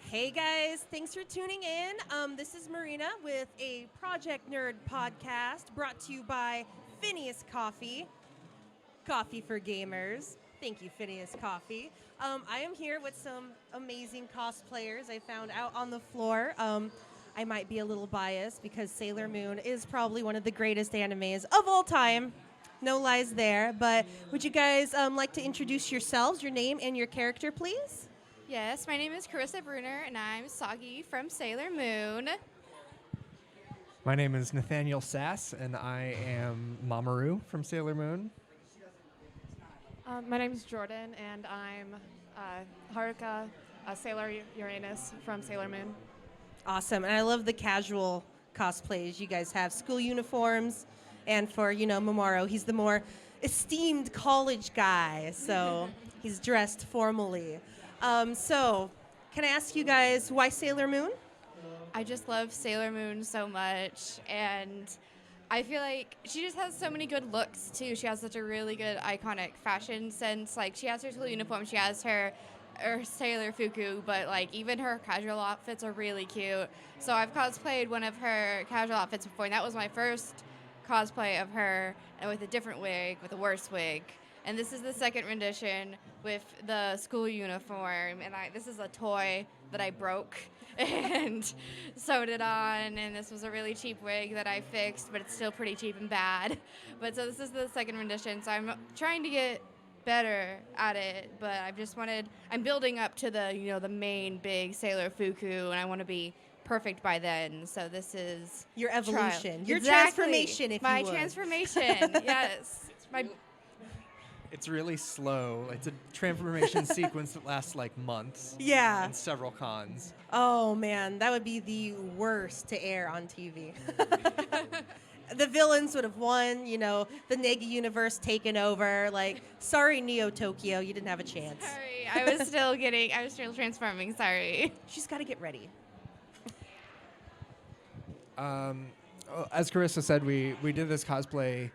Hey guys, thanks for tuning in. This is Marina with a Project-Nerd podcast brought to you by Phineas Coffee, coffee for gamers. Thank you, Phineas Coffee. I am here with some amazing cosplayers I found out on the floor. I might be a little biased because Sailor Moon is probably one of the greatest animes of all time. No lies there. But would you guys like to introduce yourselves, your name, and your character, please? Yes, my name is Carissa Bruner, and I'm Soggy from Sailor Moon. My name is Nathaniel Sass, and I am Mamoru from Sailor Moon. My name is Jordan, and I'm Haruka, Sailor Uranus from Sailor Moon. Awesome. And I love the casual cosplays you guys have. School uniforms. And for, Mamoru, he's the more esteemed college guy. So he's dressed formally. So can I ask you guys why Sailor Moon? I just love Sailor Moon so much, and I feel like she just has so many good looks, too. She has such a really good, iconic fashion sense. Like, she has her school uniform, she has her Sailor Fuku, but, like, even her casual outfits are really cute. So I've cosplayed one of her casual outfits before, and that was my first cosplay of her, and with a different wig, with a worse wig. And this is the second rendition with the school uniform, and this is a toy that I broke and sewed it on, and this was a really cheap wig that I fixed, but it's still pretty cheap and bad. But so this is the second rendition, so I'm trying to get better at it, but I'm building up to the main big Sailor Fuku, and I want to be perfect by then. So this is your evolution, your exactly. transformation, if my you would. transformation. Yes, my. It's really slow. It's a transformation sequence that lasts like months. Yeah. And several cons. Oh, man, that would be the worst to air on TV. The villains would have won, the Negi universe taken over. Like, sorry, Neo Tokyo, you didn't have a chance. Sorry, I was still transforming, sorry. She's got to get ready. As Carissa said, we did this cosplay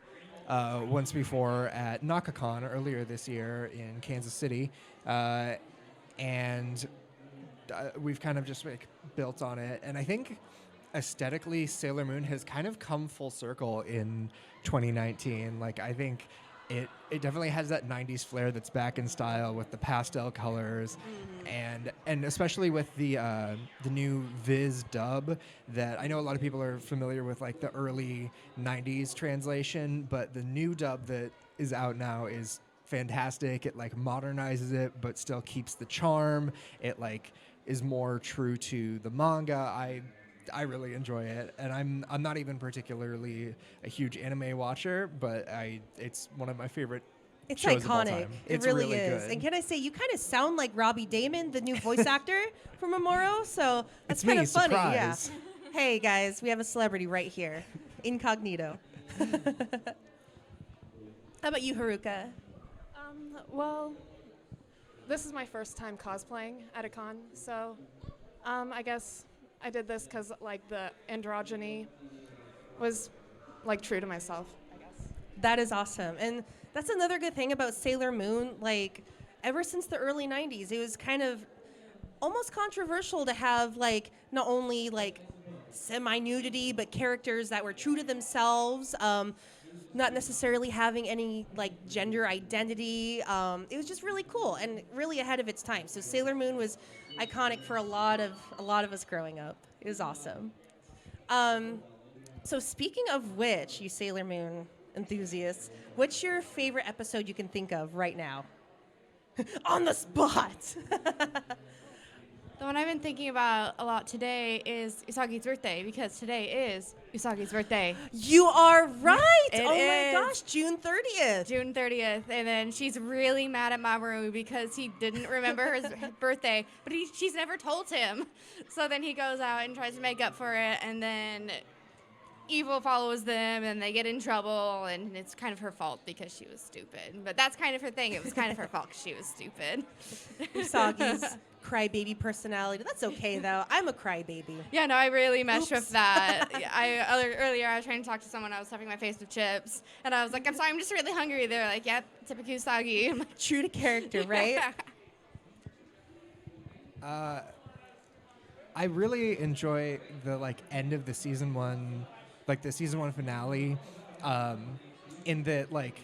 once before at NakaCon earlier this year in Kansas City, and we've kind of just built on it. And I think aesthetically, Sailor Moon has kind of come full circle in 2019. Like, I think it definitely has that 90s flair that's back in style with the pastel colors, and especially with the new Viz dub that I know a lot of people are familiar with, like the early 90s translation, but the new dub that is out now is fantastic. It like modernizes it but still keeps the charm. It like is more true to the manga. I really enjoy it, and I'm not even particularly a huge anime watcher, but it's one of my favorite shows of all iconic. time. It It's really is. good. And can I say, you kind of sound like Robbie Damon, the new voice actor for Mamoru, so that's It's kind me, of funny. surprise. Yeah. Hey guys, we have a celebrity right here, incognito. How about you, Haruka? Well, this is my first time cosplaying at a con, so I guess I did this because like the androgyny was like true to myself, I guess. That is awesome. And that's another good thing about Sailor Moon. Like, ever since the early 90s, it was kind of almost controversial to have, like, not only, like, semi-nudity, but characters that were true to themselves, not necessarily having any, like, gender identity. It was just really cool and really ahead of its time. So Sailor Moon was iconic for a lot of us growing up. It was awesome. So speaking of which, you Sailor Moon enthusiasts, what's your favorite episode you can think of right now? On the spot. The one I've been thinking about a lot today is Usagi's birthday, because today is Usagi's birthday. You are right. It oh is. my gosh, June 30th. June 30th, and then she's really mad at Mamoru because he didn't remember his birthday, but she's never told him. So then he goes out and tries to make up for it, and then evil follows them, and they get in trouble, and it's kind of her fault because she was stupid. But that's kind of her thing. It was kind of her fault because she was stupid. Usagi's crybaby personality. That's okay, though. I'm a crybaby. Yeah, no, I really messed Oops. with that. Earlier, I was trying to talk to someone. I was stuffing my face with chips, and I was like, "I'm sorry, I'm just really hungry." They're like, "Yep, typical Usagi." I'm like, True to character, right? I really enjoy the like end of the season one, like the season one finale, in that like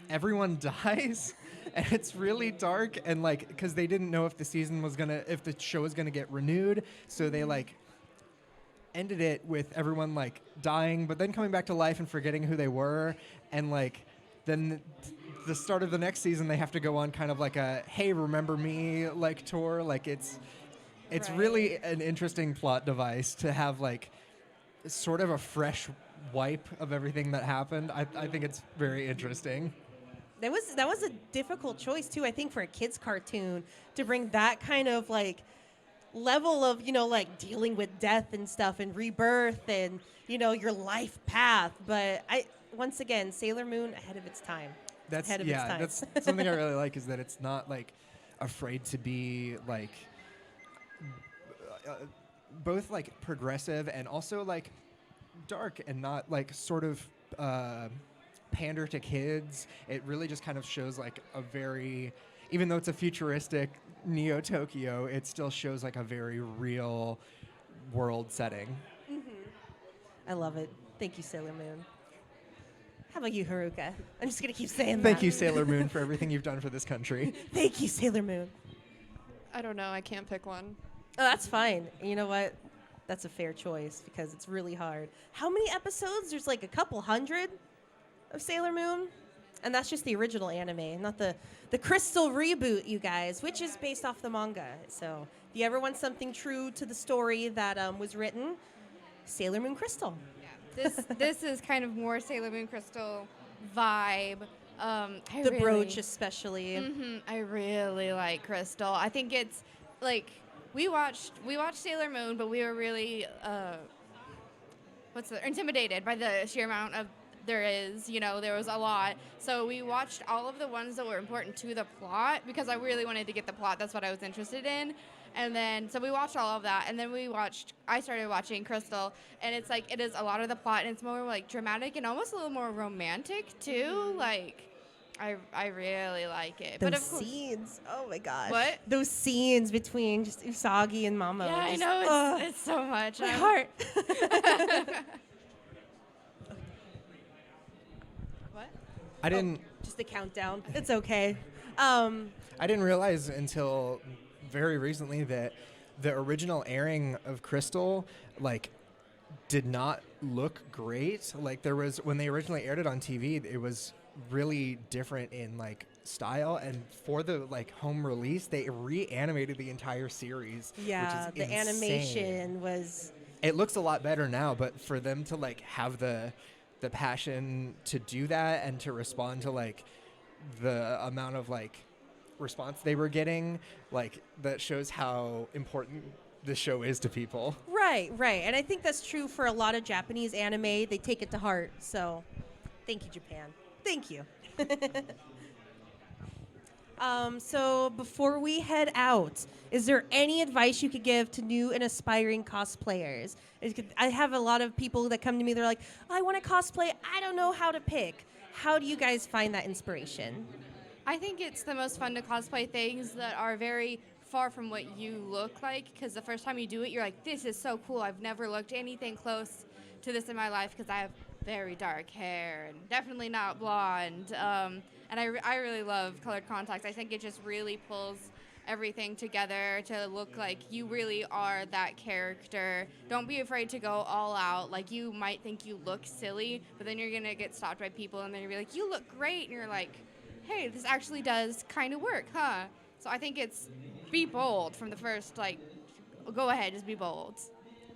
everyone dies, and it's really dark, and like because they didn't know if if the show was gonna get renewed, so they like ended it with everyone like dying, but then coming back to life and forgetting who they were, and like then the start of the next season they have to go on kind of like a hey remember me like tour. Like it's Right. really an interesting plot device to have like sort of a fresh wipe of everything that happened. I think it's very interesting. That was a difficult choice too, I think, for a kids cartoon to bring that kind of like level of, like dealing with death and stuff and rebirth and, your life path. But once again, Sailor Moon ahead of its time. That's Ahead of its time. that's something I really like, is that it's not like afraid to be like both like progressive and also like dark, and not like sort of pander to kids. It really just kind of shows like a very, even though it's a futuristic Neo Tokyo, it still shows like a very real world setting. I love it. Thank you, Sailor Moon. How about you, Haruka? I'm just going to keep saying that. Thank you, Sailor Moon, for everything you've done for this country. Thank you, Sailor Moon. I don't know. I can't pick one. Oh, that's fine. And you know what? That's a fair choice because it's really hard. How many episodes? There's like a couple hundred of Sailor Moon. And that's just the original anime, not the Crystal reboot, you guys, which is based off the manga. So if you ever want something true to the story that was written, Sailor Moon Crystal. This is kind of more Sailor Moon Crystal vibe. The brooch especially. I really like Crystal. I think it's like we watched Sailor Moon, but we were really intimidated by the sheer amount of there is. There was a lot. So we watched all of the ones that were important to the plot because I really wanted to get the plot. That's what I was interested in. And then, so we watched all of that, and then I started watching Crystal, and it's like, it is a lot of the plot, and it's more like dramatic and almost a little more romantic too. Like, I really like it. Those but of course, scenes, oh my gosh. What? Those scenes between just Usagi and Mamo. yeah, I just, know, it's so much. my heart. What? I didn't Just a countdown. It's okay. I didn't realize until very recently that the original airing of Crystal like did not look great. Like there was, when they originally aired it on TV, it was really different in like style, and for the like home release they reanimated the entire series. Yeah, which is the insane. animation was. It looks a lot better now, but for them to like have the passion to do that and to respond to like the amount of like response they were getting, like that shows how important the show is to people. Right. And I think that's true for a lot of Japanese anime. They take it to heart. So thank you, Japan. Thank you. So before we head out, is there any advice you could give to new and aspiring cosplayers? I have a lot of people that come to me, they're like, I want to cosplay, I don't know how to pick. How do you guys find that inspiration? I think it's the most fun to cosplay things that are very far from what you look like, because the first time you do it, you're like, this is so cool. I've never looked anything close to this in my life because I have very dark hair and definitely not blonde. And I really love colored contacts. I think it just really pulls everything together to look like you really are that character. Don't be afraid to go all out. Like, you might think you look silly, but then you're going to get stopped by people, and then you're like, you look great. And you're like, hey, this actually does kind of work, huh? So I think it's be bold from the first, like, go ahead, just be bold.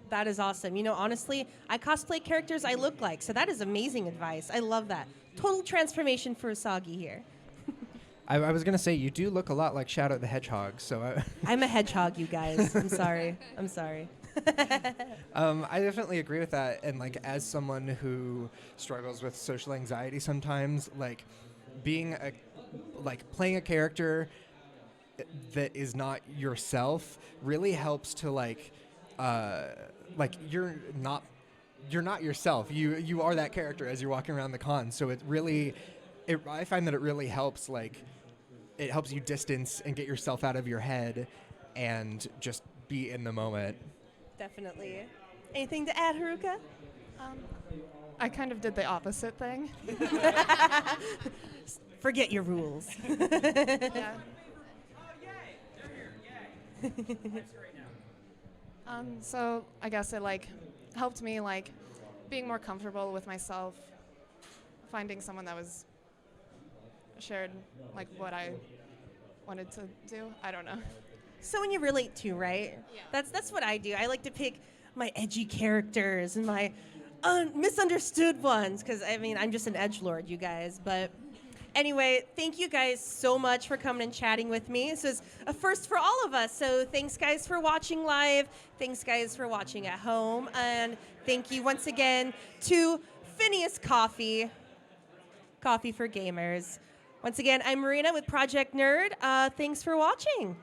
That is awesome. Honestly, I cosplay characters I look like, so that is amazing advice. I love that. Total transformation for Usagi here. I was gonna say, you do look a lot like Shadow the Hedgehog, so I'm a hedgehog, you guys. I'm sorry. I definitely agree with that. And like, as someone who struggles with social anxiety sometimes, like playing a character that is not yourself really helps to you're not yourself. You are that character as you're walking around the con. So I find that it really helps. Like, it helps you distance and get yourself out of your head and just be in the moment. Definitely. Anything to add, Haruka? I kind of did the opposite thing. Forget your rules. Yeah. So I guess it like helped me like being more comfortable with myself, finding someone that was shared like what I wanted to do. I don't know. Someone you relate to, right? Yeah. That's what I do. I like to pick my edgy characters and my misunderstood ones, because I mean I'm just an edgelord, you guys. But anyway, thank you guys so much for coming and chatting with me. This is a first for all of us. So thanks guys for watching live. Thanks guys for watching at home, and thank you once again to Phineas Coffee, Coffee for Gamers. Once again, I'm Marina with Project Nerd. Thanks for watching.